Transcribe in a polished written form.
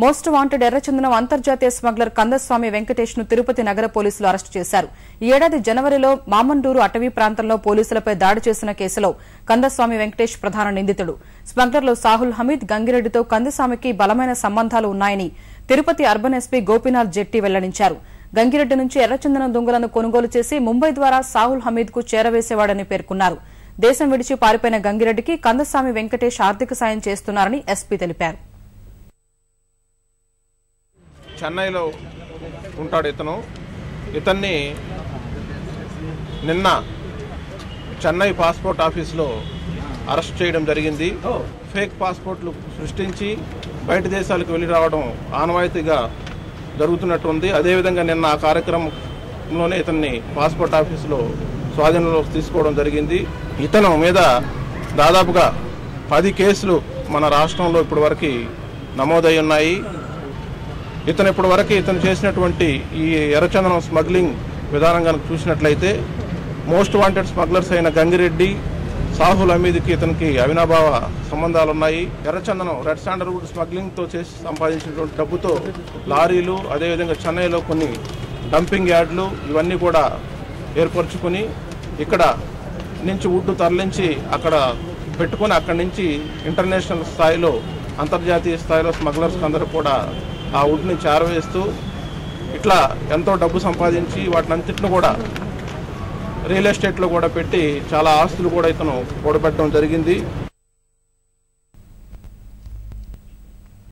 Most wanted ఎర్రచందనం అంతర్జాతీయ smuggler Kandaswamy Venkatesh ను తిరుపతి నగర పోలీసులు అరెస్టు చేశారు. ఈ ఏడాది జనవరిలో మామండూరు అటవీ ప్రాంతంలో పోలీసులపై దాడి చేసిన కేసులో కందస్వామి వెంకటేష్ ప్రధాన నిందితుడు. స్మగ్లర్లు సాహుల్ హమీద్, గంగిరెడ్డితో కందస్వామికి బలమైన సంబంధాలు ఉన్నాయని తిరుపతి అర్బన్ ఎస్పీ గోపీనాథ్ జెట్టి వెల్లడించారు. గంగిరెడ్డి నుంచి ఎర్రచందనం దుంగలను కొనుగోలు చేసి ముంబై ద్వారా సాహుల్ హమీద్ కు చేరవేసేవాడని పేర్కొన్నారు. దేశం విడిచి పారిపోయిన గంగిరెడ్డికి కందస్వామి వెంకటేష్ ఆర్థిక సాయం చేస్తున్నారని ఎస్పీ తెలిపారు. చెన్నైలో ఉంటాడు ఇతన్ని నిన్న చెన్నై పాస్పోర్ట్ ఆఫీసులో అరెస్ట్ చేయడం జరిగింది. ఫేక్ పాస్పోర్ట్లు సృష్టించి బయట దేశాలకు వెళ్లి రావడం ఆనవాయితీగా జరుగుతున్నట్టుంది. అదేవిధంగా నిన్న ఆ కార్యక్రమంలోనే ఇతన్ని పాస్పోర్ట్ ఆఫీసులో స్వాధీనంలోకి తీసుకోవడం జరిగింది. ఇతను మీద దాదాపుగా 10 కేసులు మన రాష్ట్రంలో ఇప్పటివరకు నమోదై ఉన్నాయి. ఇతను చేసినటువంటి ఈ ఎర్రచందనం స్మగ్లింగ్ విధానం కనుక చూసినట్లయితే మోస్ట్ వాంటెడ్ స్మగ్లర్స్ అయిన గంగిరెడ్డి, సాహుల్ హమీద్కి ఇతనికి అవినాభావ సంబంధాలున్నాయి. ఎర్రచందనం రెడ్ శాండల్వుడ్ స్మగ్లింగ్తో చేసి సంపాదించినటువంటి డబ్బుతో లారీలు, అదేవిధంగా చెన్నైలో కొన్ని డంపింగ్ యార్డులు ఇవన్నీ కూడా ఏర్పరచుకుని ఇక్కడ నుంచి వుడ్డు తరలించి అక్కడ పెట్టుకుని అక్కడి నుంచి ఇంటర్నేషనల్ స్థాయిలో, అంతర్జాతీయ స్థాయిలో స్మగ్లర్స్ అందరూ కూడా ఆ వుడ్ని చేరవేస్తూ ఇట్లా ఎంతో డబ్బు సంపాదించి వాటినంతటిని కూడా రియల్ ఎస్టేట్లో కూడా పెట్టి చాలా ఆస్తులు కూడా ఇతను కూడబెట్టడం జరిగింది.